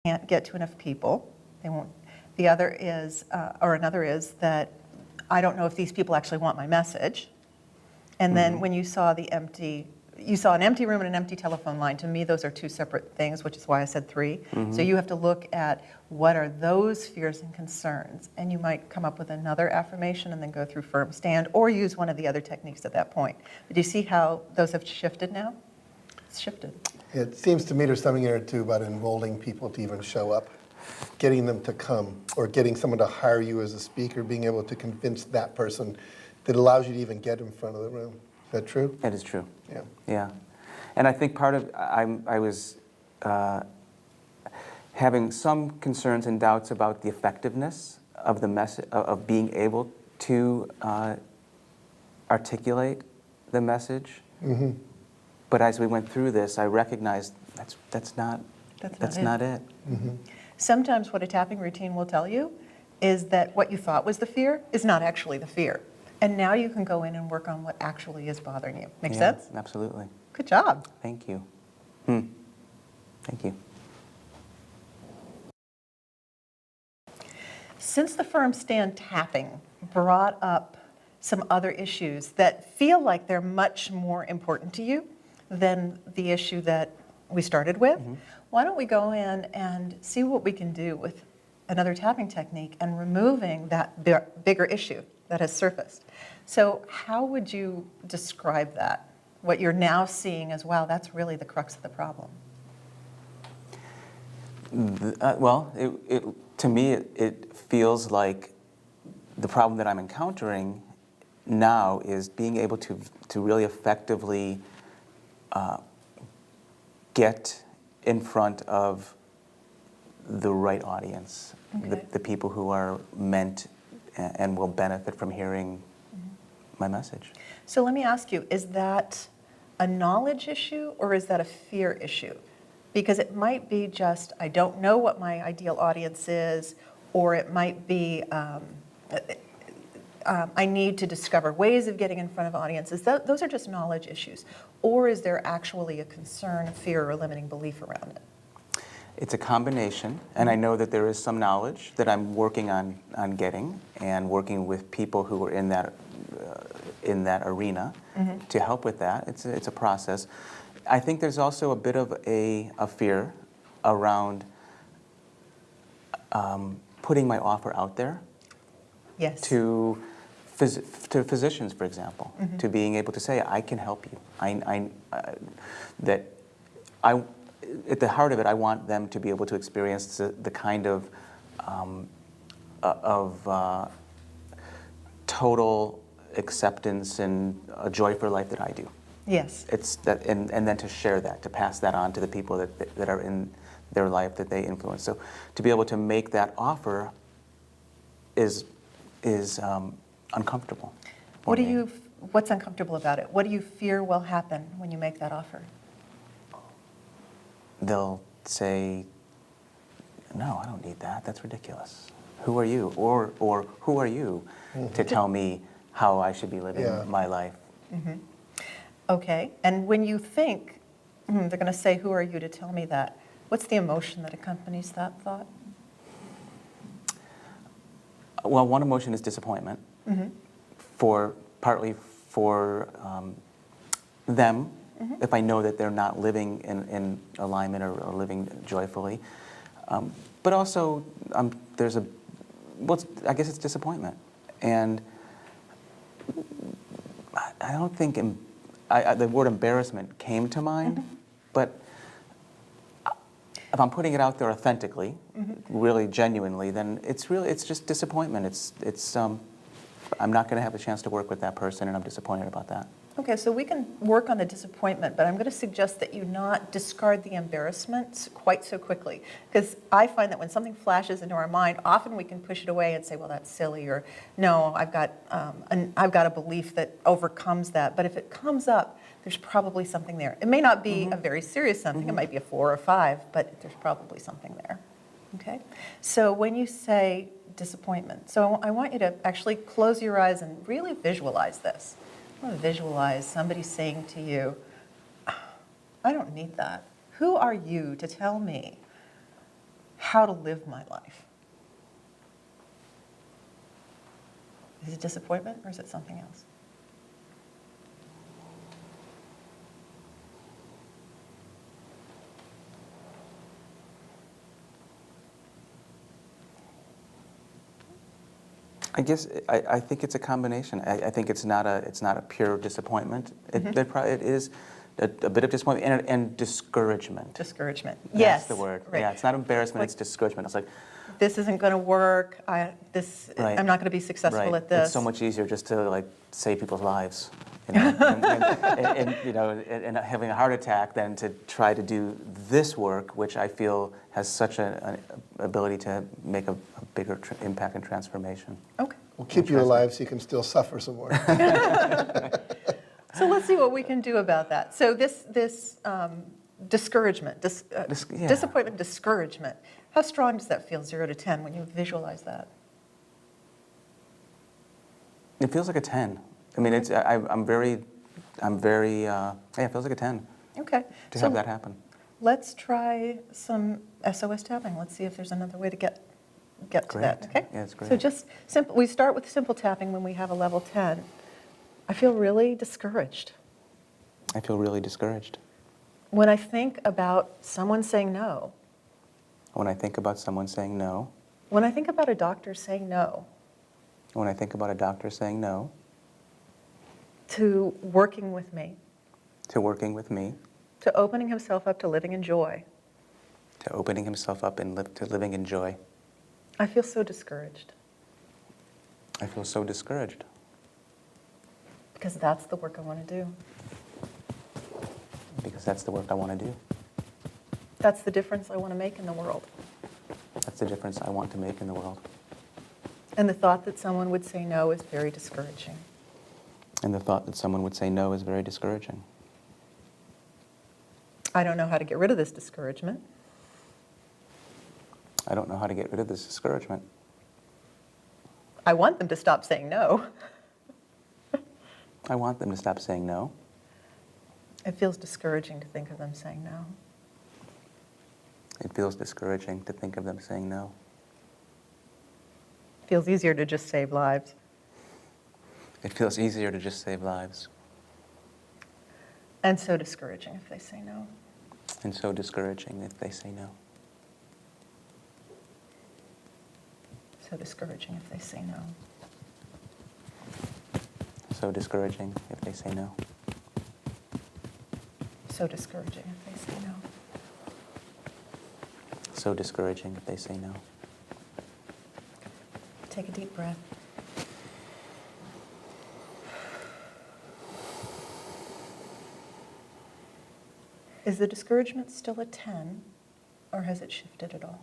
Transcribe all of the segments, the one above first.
can't get to enough people. They won't. The other is, or another is that I don't know if these people actually want my message. And then when you saw an empty room and an empty telephone line. To me, those are two separate things, which is why I said 3. So you have to look at what are those fears and concerns, and you might come up with another affirmation and then go through firm stand, or use one of the other techniques at that point. But do you see how those have shifted now? It's shifted. It seems to me there's something there too about enrolling people to even show up, getting them to come, or getting someone to hire you as a speaker, being able to convince that person that allows you to even get in front of the room. Is that true? That is true. Yeah. Yeah. And I think part of, I was having some concerns and doubts about the effectiveness of the message, of being able to articulate the message. But as we went through this, I recognized that's not it. Sometimes what a tapping routine will tell you is that what you thought was the fear is not actually the fear. And now you can go in and work on what actually is bothering you. Make sense? Absolutely. Good job. Thank you. Thank you. Since the firm stand tapping brought up some other issues that feel like they're much more important to you than the issue that we started with, why don't we go in and see what we can do with another tapping technique and removing that bigger issue that has surfaced. So how would you describe that? What you're now seeing as, wow, that's really the crux of the problem. Well, to me, it feels like the problem that I'm encountering now is being able to really effectively get in front of the right audience, the people who are meant and will benefit from hearing my message. So let me ask you, is that a knowledge issue or is that a fear issue? Because it might be just, I don't know what my ideal audience is, or it might be, I need to discover ways of getting in front of audiences. Those are just knowledge issues. Or is there actually a concern, a fear, or a limiting belief around it? It's a combination, and I know that there is some knowledge that I'm working on getting, and working with people who are in that arena to help with that. It's a process. I think there's also a bit of a fear around putting my offer out there. Yes. To physicians, for example, to being able to say, I can help you. At the heart of it, I want them to be able to experience the kind of total acceptance and a joy for life that I do. Yes. It's that, and then to share that, to pass that on to the people that are in their life that they influence. So to be able to make that offer is uncomfortable. What's uncomfortable about it? What do you fear will happen when you make that offer? They'll say, no, I don't need that. That's ridiculous. Who are you? Or who are you to tell me how I should be living my life? Okay, and when you think, they're going to say, who are you to tell me that? What's the emotion that accompanies that thought? Well, one emotion is disappointment, partly for them, if I know that they're not living in alignment or living joyfully. But also, I guess it's disappointment. And I don't think the word embarrassment came to mind, but if I'm putting it out there authentically, really genuinely, then it's just disappointment. I'm not going to have a chance to work with that person, and I'm disappointed about that. Okay, so we can work on the disappointment, but I'm going to suggest that you not discard the embarrassment quite so quickly, because I find that when something flashes into our mind, often we can push it away and say, well, that's silly, or no, I've got a belief that overcomes that. But if it comes up, there's probably something there. It may not be a very serious something. It might be a 4 or 5, but there's probably something there. Okay? So when you say disappointment, so I want you to actually close your eyes and really visualize this. I want to visualize somebody saying to you, I don't need that. Who are you to tell me how to live my life. Is it disappointment or is it something else? I guess I think it's a combination. I think it's not a pure disappointment. It is a bit of disappointment and discouragement. Discouragement. That's Yes. the word. Right. Yeah, it's not embarrassment, Like, it's discouragement. It's like, this isn't going to work. Right. I'm not going to be successful right, at this. it's so much easier just to like save people's lives, you know, and, you know, and having a heart attack than to try to do this work, which I feel has such an ability to make a bigger impact and transformation. Okay. We'll keep you alive so you can still suffer some more. So let's see what we can do about that. So this discouragement, Yeah. disappointment, discouragement. How strong does that feel, 0 to 10, when you visualize that? It feels like a 10. I mean, I'm very, yeah, it feels like a 10 Okay. to So have that happen. let's try some SOS tapping. Let's see if there's another way to get to that. Great. Okay. Yeah, it's great. So just simple. We start with simple tapping when we have a level 10. I feel really discouraged I feel really discouraged when I think about someone saying no. when I think about someone saying no, When I think about a doctor saying no when I think about a doctor saying no to working with me, to working with me, to opening himself up to living in joy, to opening himself up and to living in joy. I feel so discouraged I feel so discouraged because that's the work I want to do. because that's the work I want to do. That's the difference I want to make in the world. That's the difference I want to make in the world. And the thought that someone would say no is very discouraging. And the thought that someone would say no is very discouraging. I don't know how to get rid of this discouragement. I don't know how to get rid of this discouragement. I want them to stop saying no. I want them to stop saying no. It feels discouraging to think of them saying no. It feels discouraging to think of them saying no. It feels easier to just save lives. It feels easier to just save lives. And so discouraging if they say no. And so discouraging if they say no. So discouraging if they say no. So discouraging if they say no. So discouraging if they say no. So discouraging if they say no. Take a deep breath. Is the discouragement still a 10, or has it shifted at all?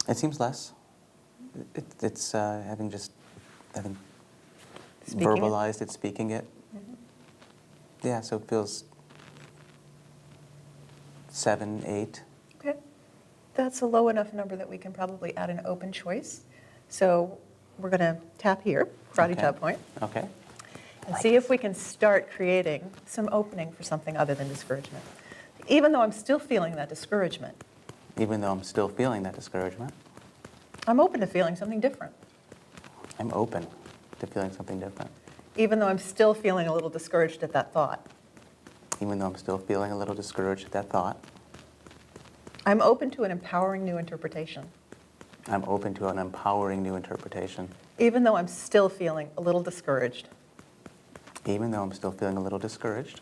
It seems less. It's having Speaking it? verbalized it, speaking it. Yeah, so it feels 7, 8. Okay. That's a low enough number that we can probably add an open choice. So we're going to tap here, karate Okay. chop point, Okay. and see if we can start creating some opening for something other than discouragement. Even though I'm still feeling that discouragement, Even though I'm still feeling that discouragement, I'm open to feeling something different. I'm open to feeling something different. Even though I'm still feeling a little discouraged at that thought, Even though I'm still feeling a little discouraged at that thought, I'm open to an empowering new interpretation. I'm open to an empowering new interpretation. Even though I'm still feeling a little discouraged, Even though I'm still feeling a little discouraged,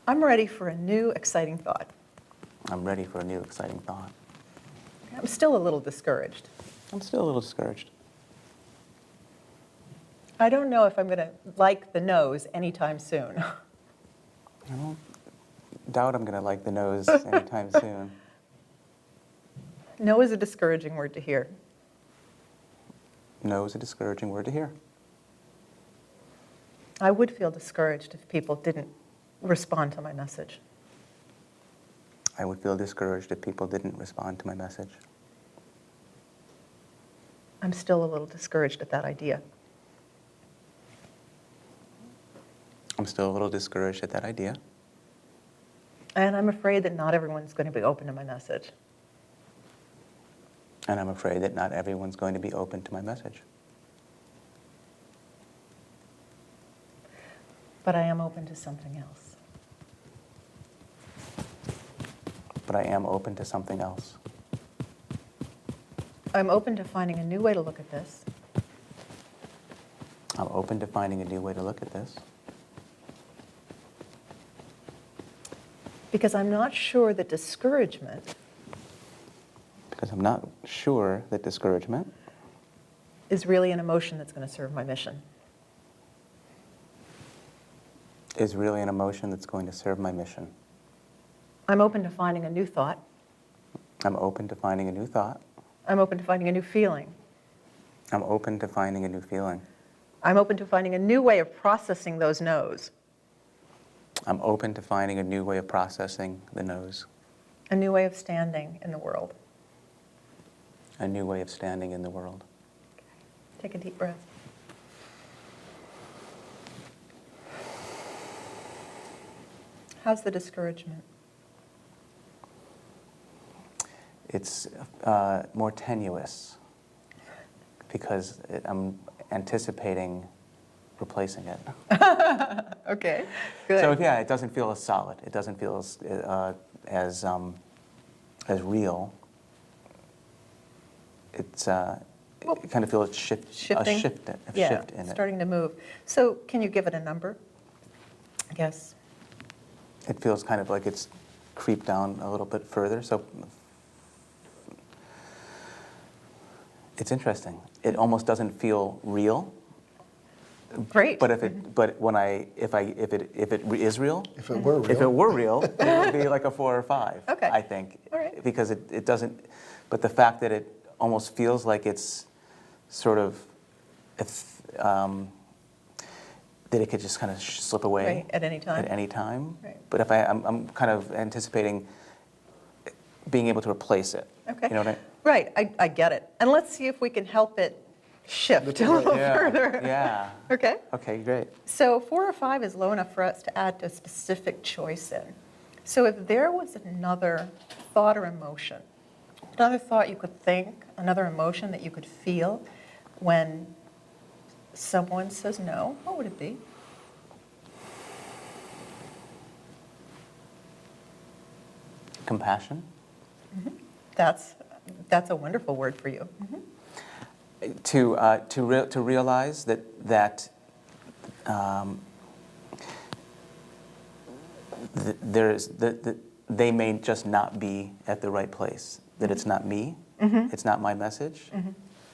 I'm ready for a new exciting thought. I'm ready for a new exciting thought. I'm still a little discouraged. I'm still a little discouraged. I don't know if I'm going to like the nose anytime soon. I don't doubt I'm going to like the nose anytime soon. No is a discouraging word to hear. No is a discouraging word to hear. I would feel discouraged if people didn't respond to my message. I would feel discouraged if people didn't respond to my message. I'm still a little discouraged at that idea. I'm still a little discouraged at that idea. And I'm afraid that not everyone's going to be open to my message. And I'm afraid that not everyone's going to be open to my message. But I am open to something else. But I am open to something else. I'm open to finding a new way to look at this. I'm open to finding a new way to look at this. Because I'm not sure that discouragement Because I'm not sure that discouragement is really an emotion that's going to serve my mission. is really an emotion that's going to serve my mission. I'm open to finding a new thought. I'm open to finding a new thought. I'm open to finding a new feeling. I'm open to finding a new feeling. I'm open to finding a new way of processing those no's, I'm open to finding a new way of processing the no's, a new way of standing in the world. a new way of standing in the world. Take a deep breath. How's the discouragement? It's more tenuous because I'm anticipating replacing it. Okay, good. So yeah, it doesn't feel as solid. It doesn't feel as real. It's it kind of feels a shift Shifting? shift in it. Starting to move. So can you give it a number? I guess. It feels kind of like it's creeped down a little bit further. So it's interesting. It almost doesn't feel real. Great. But if it is real, If it were real. if it were real, it would be like a 4 or 5. Okay. I think. All right. Because it doesn't. But the fact that it almost feels like it's sort of, that it could just kind of slip away Right, at any time. At any time. Right. But if I'm kind of anticipating being able to replace it. Okay. You know what I? Right, I get it. And let's see if we can help it shift a little further. Yeah. Okay? Okay. Great. So 4 or 5 is low enough for us to add a specific choice in. So if there was another thought or emotion, another thought you could think, another emotion that you could feel when someone says no, what would it be? Compassion. That's a wonderful word for you. To realize that they may just not be at the right place. That it's not me. It's not my message.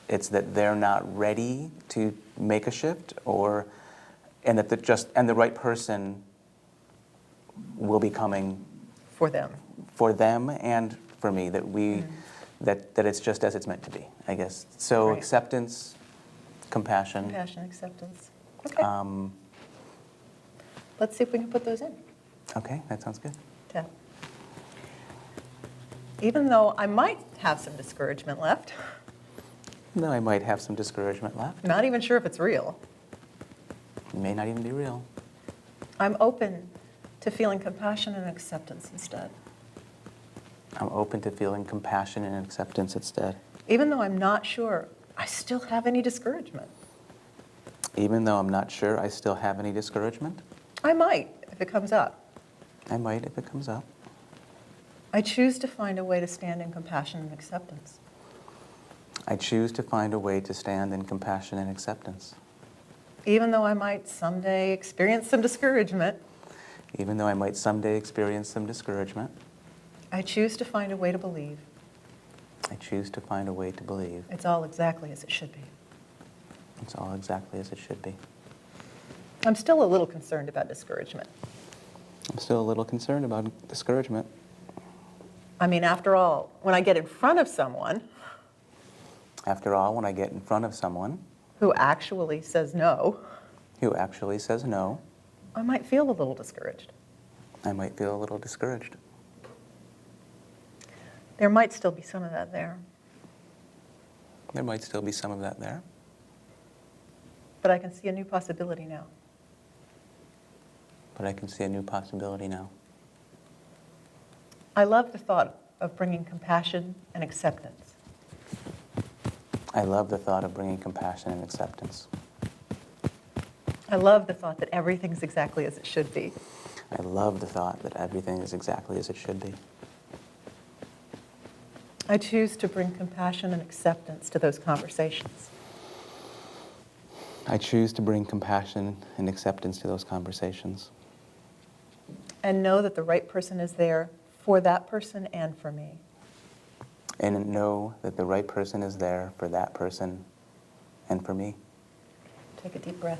It's that they're not ready to make a shift, and that the right person will be coming For them. for them and for me. That it's just as it's meant to be, I guess. So Right. acceptance, compassion. Compassion, acceptance. Okay. Let's see if we can put those in. Okay, that sounds good. Yeah. Even though I might have some discouragement left, No, I might have some discouragement left. not even sure if it's real, It may not even be real. I'm open to feeling compassion and acceptance instead. I'm open to feeling compassion and acceptance instead. Even though I'm not sure I still have any discouragement. Even though I'm not sure I still have any discouragement, I might if it comes up. I might if it comes up. I choose to find a way to stand in compassion and acceptance. I choose to find a way to stand in compassion and acceptance. Even though I might someday experience some discouragement, Even though I might someday experience some discouragement, I choose to find a way to believe I choose to find a way to believe it's all exactly as it should be. it's all exactly as it should be. I'm still a little concerned about discouragement. I'm still a little concerned about discouragement. I mean, after all, when I get in front of someone After all, when I get in front of someone who actually says no, who actually says no, I might feel a little discouraged. I might feel a little discouraged. There might still be some of that there, There might still be some of that there, but I can see a new possibility now. but I can see a new possibility now. I love the thought of bringing compassion and acceptance. I love the thought of bringing compassion and acceptance. I love the thought that everything's exactly as it should be. I love the thought that everything is exactly as it should be. I choose to bring compassion and acceptance to those conversations. I choose to bring compassion and acceptance to those conversations. And know that the right person is there for that person and for me. And know that the right person is there for that person and for me. Take a deep breath.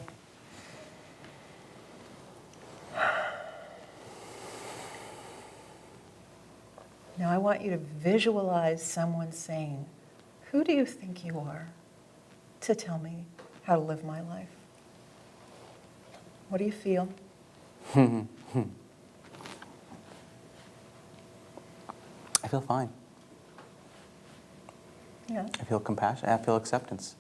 Now I want you to visualize someone saying, "Who do you think you are to tell me how to live my life?" What do you feel? I feel fine. Yeah. I feel compassion. I feel acceptance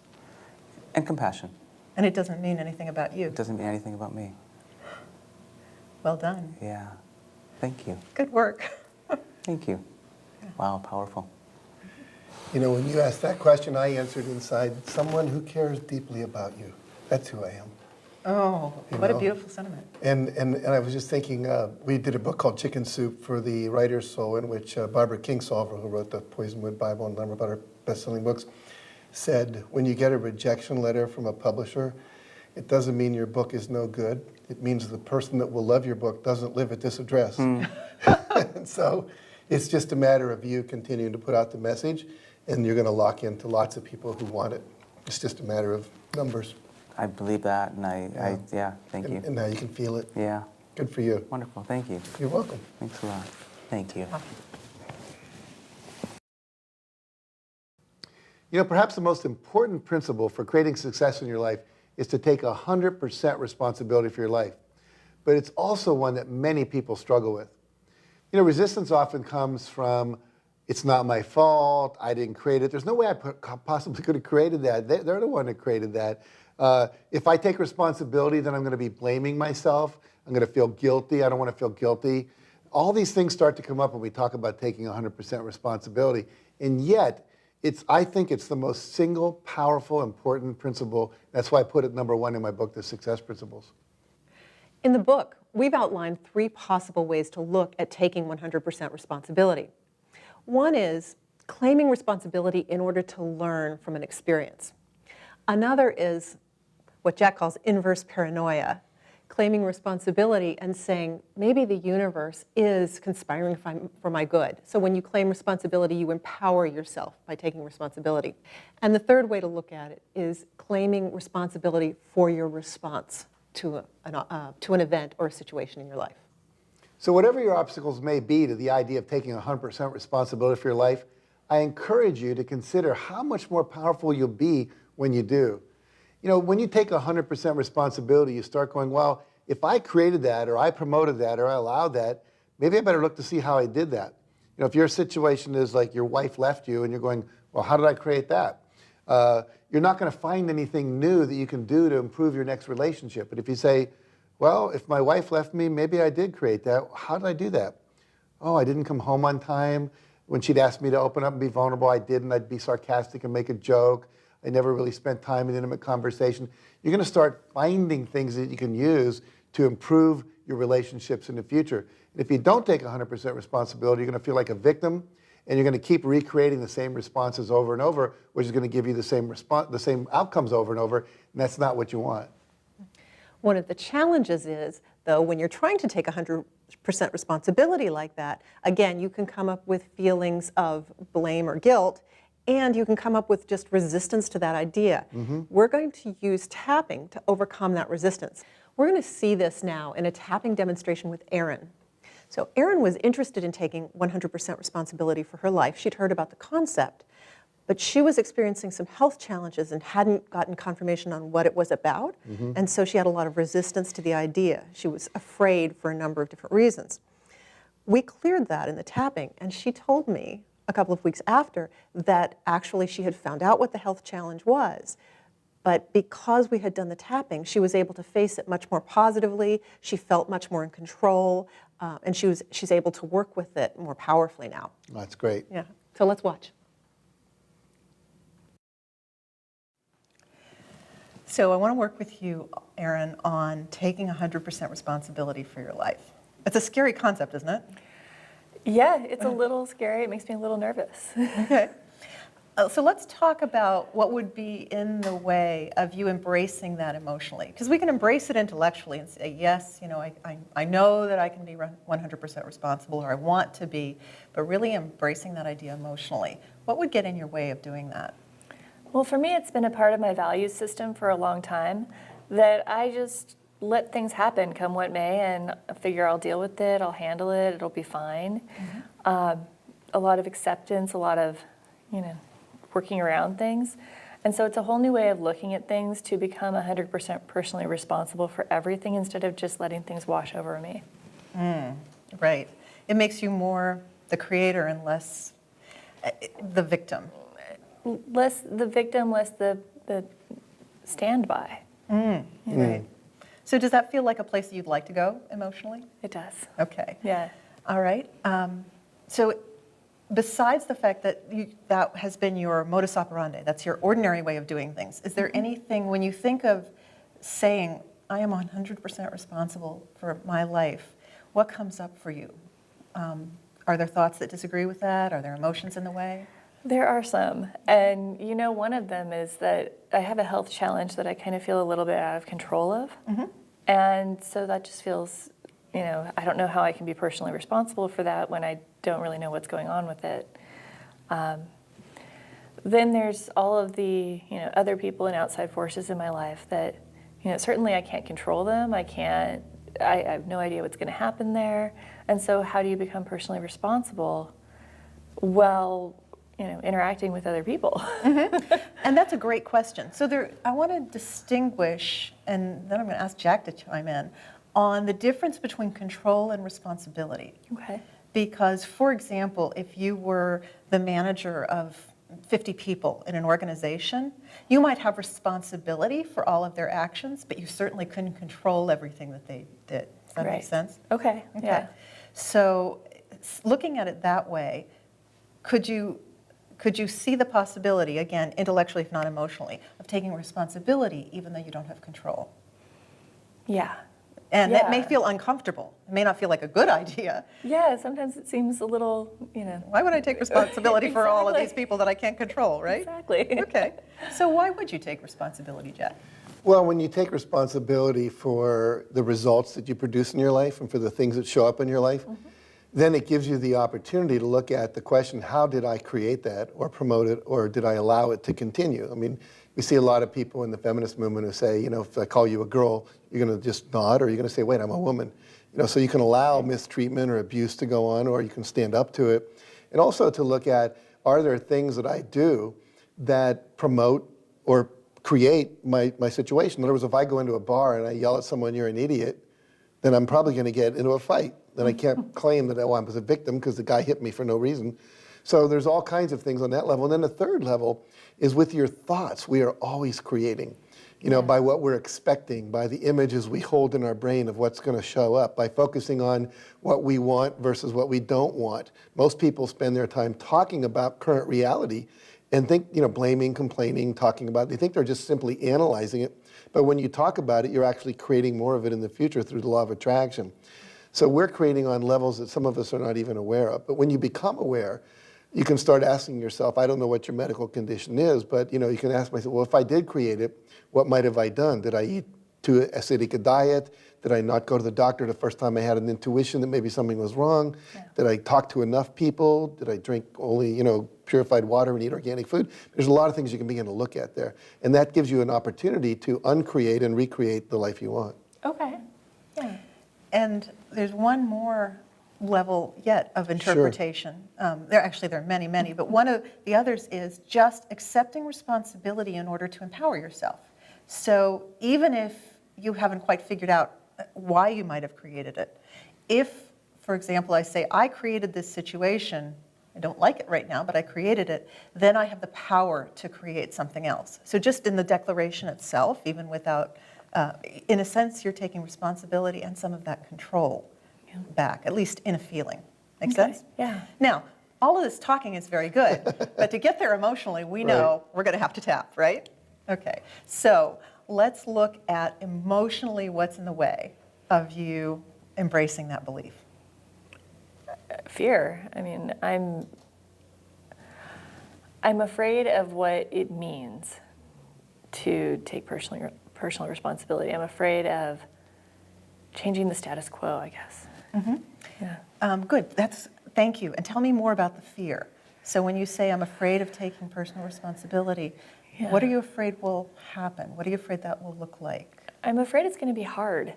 and compassion. And it doesn't mean anything about you. It doesn't mean anything about me. Well done. Yeah. Thank you. Good work. Thank you. Wow, powerful. You know, when you asked that question, I answered inside, someone who cares deeply about you. That's who I am. Oh, You what a know? beautiful sentiment. And I was just thinking, we did a book called Chicken Soup for the Writer's Soul, in which Barbara Kingsolver, who wrote the Poisonwood Bible and a number of other best-selling books, said, when you get a rejection letter from a publisher, it doesn't mean your book is no good. It means the person that will love your book doesn't live at this address. And so it's just a matter of you continuing to put out the message, and you're going to lock into lots of people who want it. It's just a matter of numbers. I believe that, and thank you. And now you can feel it. Yeah. Good for you. Wonderful. Thank you. You're welcome. Thanks a lot. Thank you. You know, perhaps the most important principle for creating success in your life is to take 100% responsibility for your life. But it's also one that many people struggle with. You know, resistance often comes from, it's not my fault, I didn't create it. There's no way I possibly could have created that. They're the one that created that. If I take responsibility, then I'm going to be blaming myself. I'm going to feel guilty. I don't want to feel guilty. All these things start to come up when we talk about taking 100% responsibility. And yet, I think it's the most single, powerful, important principle. That's why I put it number one in my book, The Success Principles. In the book, we've outlined 3 possible ways to look at taking 100% responsibility. One is claiming responsibility in order to learn from an experience. Another is what Jack calls inverse paranoia, claiming responsibility and saying, maybe the universe is conspiring for my good. So when you claim responsibility, you empower yourself by taking responsibility. And the third way to look at it is claiming responsibility for your response to an event or a situation in your life. So whatever your obstacles may be to the idea of taking 100% responsibility for your life, I encourage you to consider how much more powerful you'll be when you do. You know, when you take 100% responsibility, you start going, well, if I created that, or I promoted that, or I allowed that, maybe I better look to see how I did that. You know, if your situation is like your wife left you and you're going, well, how did I create that? You're not going to find anything new that you can do to improve your next relationship. But if you say, well, if my wife left me, maybe I did create that. How did I do that? Oh, I didn't come home on time. When she'd ask me to open up and be vulnerable, I didn't. I'd be sarcastic and make a joke. I never really spent time in intimate conversation. You're going to start finding things that you can use to improve your relationships in the future. And if you don't take 100% responsibility, you're going to feel like a victim, and you're going to keep recreating the same responses over and over, which is going to give you the same outcomes over and over, and that's not what you want. One of the challenges is, though, when you're trying to take 100% responsibility like that, again, you can come up with feelings of blame or guilt, and you can come up with just resistance to that idea. We're going to use tapping to overcome that resistance. We're going to see this now in a tapping demonstration with Erin. So Erin was interested in taking 100% responsibility for her life. She'd heard about the concept, but she was experiencing some health challenges and hadn't gotten confirmation on what it was about, and so she had a lot of resistance to the idea. She was afraid for a number of different reasons. We cleared that in the tapping, and she told me a couple of weeks after that actually she had found out what the health challenge was, but because we had done the tapping, she was able to face it much more positively. She felt much more in control. and she's able to work with it more powerfully now. That's great. Yeah. So let's watch. So I want to work with you, Erin, on taking 100% responsibility for your life. It's a scary concept, isn't it? Yeah, it's a little scary. It makes me a little nervous. Okay. So let's talk about what would be in the way of you embracing that emotionally. Because we can embrace it intellectually and say, yes, I know that I can be 100% responsible, or I want to be, but really embracing that idea emotionally. What would get in your way of doing that? Well, for me, it's been a part of my value system for a long time that I just let things happen, come what may, and I figure I'll deal with it, I'll handle it, it'll be fine. Mm-hmm. A lot of acceptance, a lot of, working around things. And so it's a whole new way of looking at things to become 100% personally responsible for everything instead of just letting things wash over me. Right. It makes you more the creator and less the victim. Less the victim, less the standby. Right. So does that feel like a place that you'd like to go emotionally? It does. Okay. Yeah. All right. So besides the fact that that has been your modus operandi, that's your ordinary way of doing things, is there anything, when you think of saying, I am 100% responsible for my life, what comes up for you? Are there thoughts that disagree with that? Are there emotions in the way? There are some. And one of them is that I have a health challenge that I kind of feel a little bit out of control of. Mm-hmm. And so that just feels, I don't know how I can be personally responsible for that when I don't really know what's going on with it. Then there's all of the, other people and outside forces in my life that, certainly I can't control them. I have no idea what's going to happen there. And so how do you become personally responsible? Well, interacting with other people. Mm-hmm. And that's a great question. So I want to distinguish, and then I'm going to ask Jack to chime in, on the difference between control and responsibility. Okay. Because, for example, if you were the manager of 50 people in an organization, you might have responsibility for all of their actions, but you certainly couldn't control everything that they did. Does that make sense? Okay. Yeah. So looking at it that way, could you see the possibility, again, intellectually if not emotionally, of taking responsibility even though you don't have control? Yeah. And that may feel uncomfortable. It may not feel like a good idea. Yeah, sometimes it seems a little, Why would I take responsibility for all of these people that I can't control, right? Exactly. Okay. So why would you take responsibility, Jack? Well, when you take responsibility for the results that you produce in your life and for the things that show up in your life, then it gives you the opportunity to look at the question, how did I create that or promote it, or did I allow it to continue? I mean, we see a lot of people in the feminist movement who say, if I call you a girl, you're going to just nod, or you're going to say, wait, I'm a woman. So you can allow mistreatment or abuse to go on, or you can stand up to it. And also to look at, are there things that I do that promote or create my situation? In other words, if I go into a bar and I yell at someone, you're an idiot, then I'm probably going to get into a fight. Then I can't claim that I was a victim because the guy hit me for no reason. So there's all kinds of things on that level. And then the third level is with your thoughts. We are always creating, by what we're expecting, by the images we hold in our brain of what's going to show up, by focusing on what we want versus what we don't want. Most people spend their time talking about current reality and think, blaming, complaining, talking about it. They think they're just simply analyzing it. But when you talk about it, you're actually creating more of it in the future through the law of attraction. So we're creating on levels that some of us are not even aware of. But when you become aware, you can start asking yourself, I don't know what your medical condition is, but you can ask myself, well, if I did create it, what might have I done? Did I eat too acidic a diet? Did I not go to the doctor the first time I had an intuition that maybe something was wrong? Yeah. Did I talk to enough people? Did I drink only, purified water and eat organic food? There's a lot of things you can begin to look at there. And that gives you an opportunity to uncreate and recreate the life you want. Okay. Yeah. And there's one more level yet of interpretation. Sure. There are many, many, but one of the others is just accepting responsibility in order to empower yourself. So even if you haven't quite figured out why you might have created it, if, for example, I say, I created this situation, I don't like it right now, but I created it, then I have the power to create something else. So just in the declaration itself, even without, in a sense, you're taking responsibility and some of that control back, at least in a feeling. Make Okay, sense? yeah. Now, all of this talking is very good, but to get there emotionally, we know we're going to have to tap, right? Okay, so let's look at emotionally what's in the way of you embracing that belief. Fear. I mean, I'm afraid of what it means to take personal responsibility. I'm afraid of changing the status quo, I guess. Yeah. Good, thank you. And tell me more about the fear. So when you say, I'm afraid of taking personal responsibility, what are you afraid will happen? What are you afraid that will look like? I'm afraid it's going to be hard,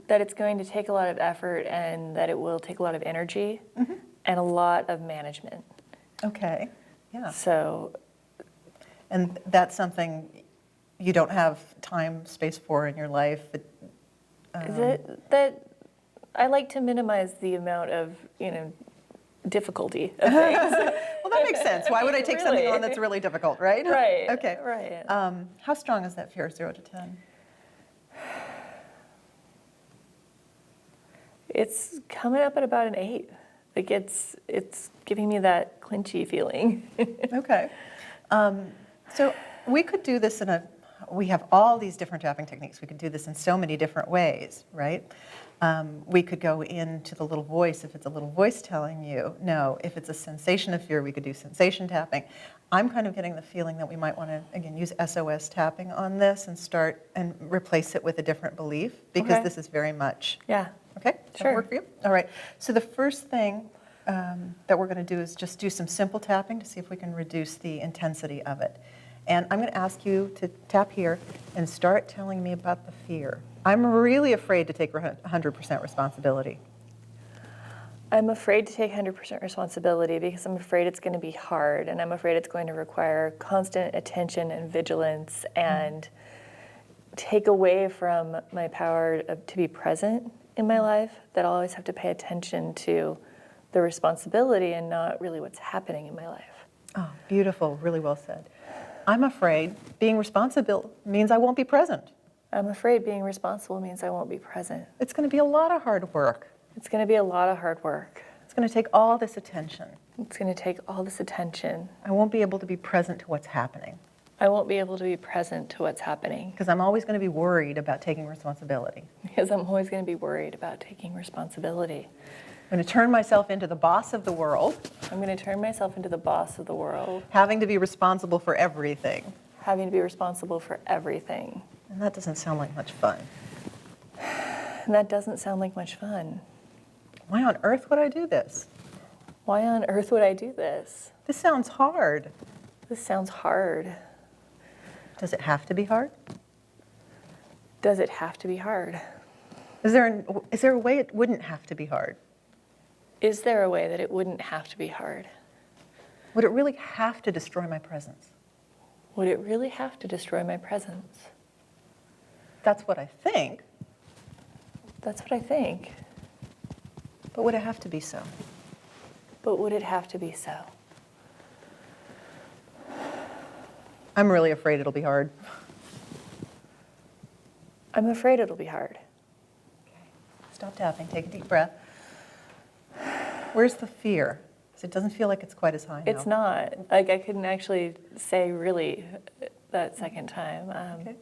that it's going to take a lot of effort and that it will take a lot of energy and a lot of management. Okay, yeah. So, And that's something you don't have time, space for in your life? is it that I like to minimize the amount of, difficulty of things. Well, that makes sense. Why would I take something Really? on that's really difficult, right? Right. Okay. Right. How strong is that fear, 0 to 10? It's coming up at about an 8. Like it's giving me that clinchy feeling. Okay. So we could do this we have all these different tapping techniques. We could do this in so many different ways, right? We could go into the little voice if it's a little voice telling you no. If it's a sensation of fear, we could do sensation tapping. I'm kind of getting the feeling that we might want to, again, use SOS tapping on this and start and replace it with a different belief because Okay. this is very much, Yeah. okay? Does that Sure. work for you? All right. So the first thing that we're going to do is just do some simple tapping to see if we can reduce the intensity of it. And I'm going to ask you to tap here and start telling me about the fear. I'm really afraid to take 100% responsibility. I'm afraid to take 100% responsibility because I'm afraid it's going to be hard and I'm afraid it's going to require constant attention and vigilance and take away from my power to be present in my life, that I'll always have to pay attention to the responsibility and not really what's happening in my life. Oh, beautiful. Really well said. I'm afraid being responsible means I won't be present. I'm afraid being responsible means I won't be present. It's going to be a lot of hard work. It's going to be a lot of hard work. It's going to take all this attention. It's going to take all this attention. I won't be able to be present to what's happening I won't be able to be present to what's happening because I'm always going to be worried about taking responsibility. because I'm always going to be worried about taking responsibility. I'm going to turn myself into the boss of the world, I'm going to turn myself into the boss of the world, having to be responsible for everything. having to be responsible for everything. And that doesn't sound like much fun. And that doesn't sound like much fun. Why on earth would I do this? Why on earth would I do this? This sounds hard. This sounds hard. Does it have to be hard? Does it have to be hard? Is there a way it wouldn't have to be hard? Is there a way that it wouldn't have to be hard? Would it really have to destroy my presence? Would it really have to destroy my presence? That's what I think, That's what I think. but would it have to be so? But would it have to be so? I'm really afraid it'll be hard. I'm afraid it'll be hard. Stop tapping, take a deep breath. Where's the fear? Because it doesn't feel like it's quite as high now. It's not. Like, I couldn't actually say really that second time. Okay.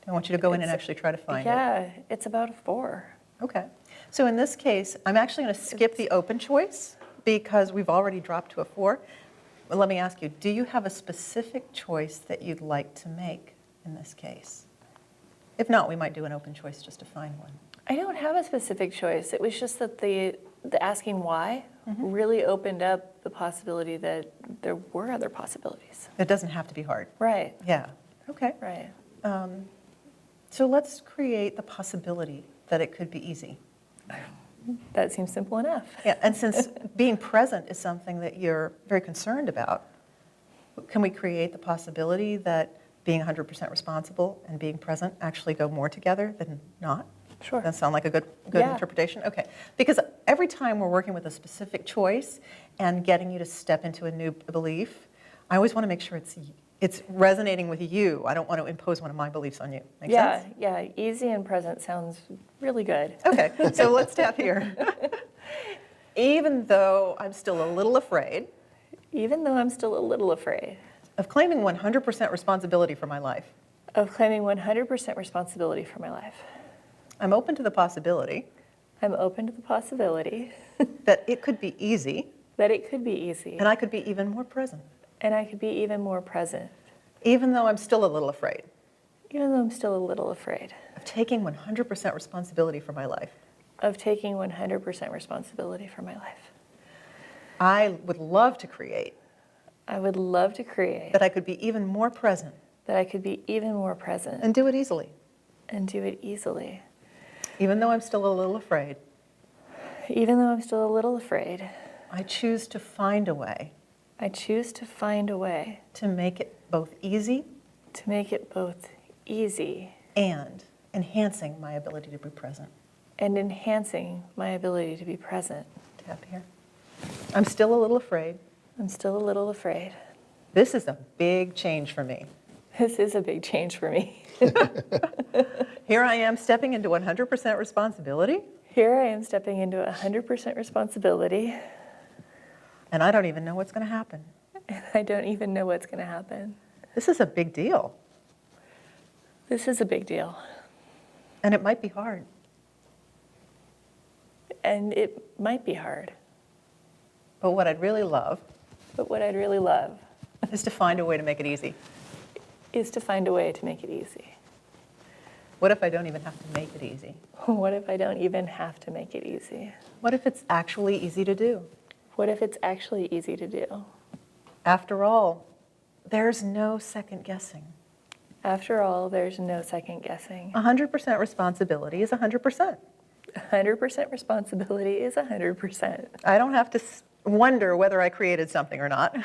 I want you to go in and actually try to find it. Yeah, it's about a 4. Okay. So in this case, I'm actually going to skip the open choice because we've already dropped to a 4. But let me ask you, do you have a specific choice that you'd like to make in this case? If not, we might do an open choice just to find one. I don't have a specific choice. It was just that the asking why really opened up the possibility that there were other possibilities. It doesn't have to be hard. Right, Yeah. Okay. right. So let's create the possibility that it could be easy. That seems simple enough. Yeah, and since being present is something that you're very concerned about, can we create the possibility that being 100% responsible and being present actually go more together than not? Sure. That sound like a good Yeah. interpretation? Okay. Because every time we're working with a specific choice and getting you to step into a new belief, I always want to make sure it's It's resonating with you. I don't want to impose one of my beliefs on you. Make Yeah, sense? yeah, easy and present sounds really good. Okay, so let's tap here. Even though I'm still a little afraid Even though I'm still a little afraid of claiming 100% responsibility for my life, of claiming 100% responsibility for my life, I'm open to the possibility I'm open to the possibility that it could be easy that it could be easy and I could be even more present, and I could be even more present, even though I'm still a little afraid even though I'm still a little afraid of taking 100% responsibility for my life. of taking 100% responsibility for my life. I would love to create I would love to create that I could be even more present that I could be even more present and do it easily, and do it easily, even though I'm still a little afraid. even though I'm still a little afraid. I choose to find a way I choose to find a way to make it both easy to make it both easy and enhancing my ability to be present. and enhancing my ability to be present. Tap here. I'm still a little afraid. I'm still a little afraid. This is a big change for me. This is a big change for me. Here I am stepping into 100% responsibility, Here I am stepping into 100% responsibility, and I don't even know what's going to happen. and I don't even know what's going to happen. This is a big deal, This is a big deal, and it might be hard. and it might be hard. But what I'd really love But what I'd really love is to find a way to make it easy. is to find a way to make it easy. What if I don't even have to make it easy? What if I don't even have to make it easy? What if it's actually easy to do? What if it's actually easy to do? After all, there's no second guessing. After all, there's no second guessing. 100% responsibility is 100%. 100% responsibility is 100%. I don't have to wonder whether I created something or not.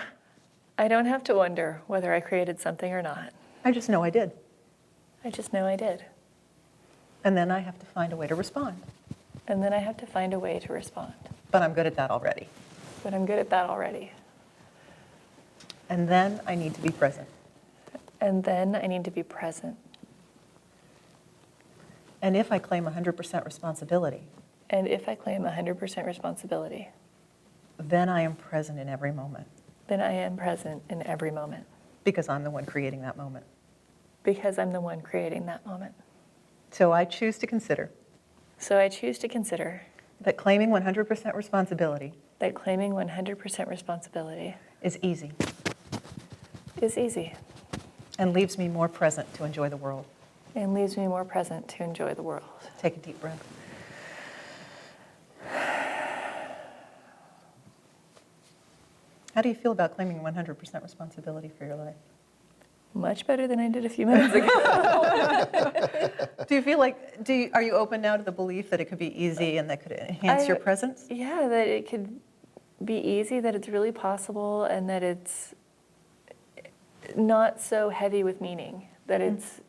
I don't have to wonder whether I created something or not. I just know I did. I just know I did. And then I have to find a way to respond. And then I have to find a way to respond. But I'm good at that already. But I'm good at that already. And then I need to be present. And then I need to be present. And if I claim 100% responsibility, And if I claim 100% responsibility, then I am present in every moment then I am present in every moment because I'm the one creating that moment. because I'm the one creating that moment. So I choose to consider So I choose to consider that claiming 100% responsibility that claiming 100% responsibility is easy is easy and leaves me more present to enjoy the world. and leaves me more present to enjoy the world. Take a deep breath. How do you feel about claiming 100% responsibility for your life? Much better than I did a few minutes ago. Do you feel like, are you open now to the belief that it could be easy and that could enhance your presence? Yeah, that it could be easy, that it's really possible, and that it's not so heavy with meaning, that it's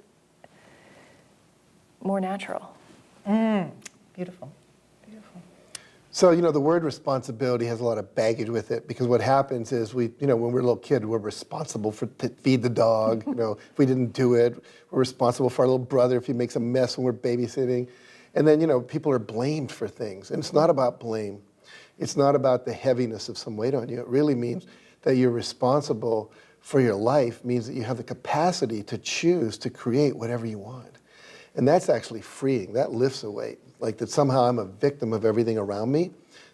more natural. Beautiful. Beautiful. So, the word responsibility has a lot of baggage with it because what happens is when we're a little kid, we're responsible to feed the dog. If we didn't do it, we're responsible for our little brother if he makes a mess when we're babysitting. And then, people are blamed for things. And it's not about blame. It's not about the heaviness of some weight on you. It really means that you're responsible for your life, means that you have the capacity to choose to create whatever you want. And that's actually freeing. That lifts a weight. Like that somehow I'm a victim of everything around me.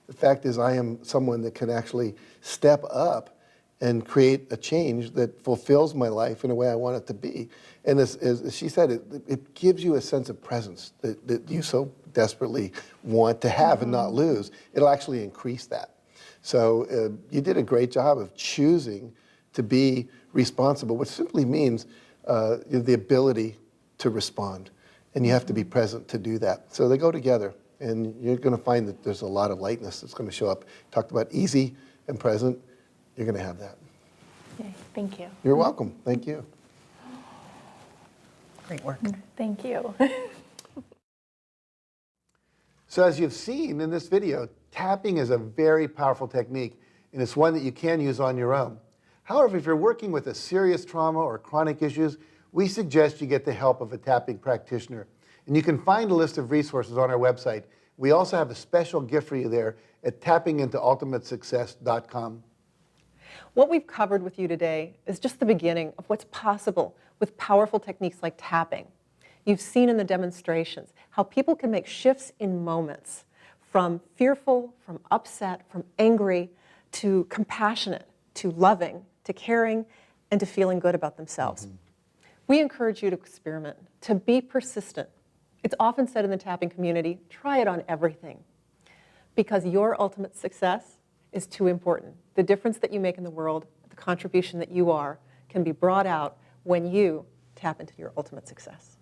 The fact is I am someone that can actually step up and create a change that fulfills my life in a way I want it to be. And as she said, it gives you a sense of presence that you so desperately want to have and not lose. It'll actually increase that. So you did a great job of choosing to be responsible, which simply means the ability to respond. And you have to be present to do that. So they go together, and you're going to find that there's a lot of lightness that's going to show up. Talked about easy and present. You're going to have that. Yay, thank you. You're welcome. Thank you. Great work. Thank you. So as you've seen in this video, tapping is a very powerful technique, and it's one that you can use on your own. However, if you're working with a serious trauma or chronic issues, we suggest you get the help of a tapping practitioner. And you can find a list of resources on our website. We also have a special gift for you there at tappingintoultimatesuccess.com. What we've covered with you today is just the beginning of what's possible with powerful techniques like tapping. You've seen in the demonstrations how people can make shifts in moments from fearful, from upset, from angry, to compassionate, to loving, to caring, and to feeling good about themselves. We encourage you to experiment, to be persistent. It's often said in the tapping community, try it on everything, because your ultimate success is too important. The difference that you make in the world, the contribution that you are, can be brought out when you tap into your ultimate success.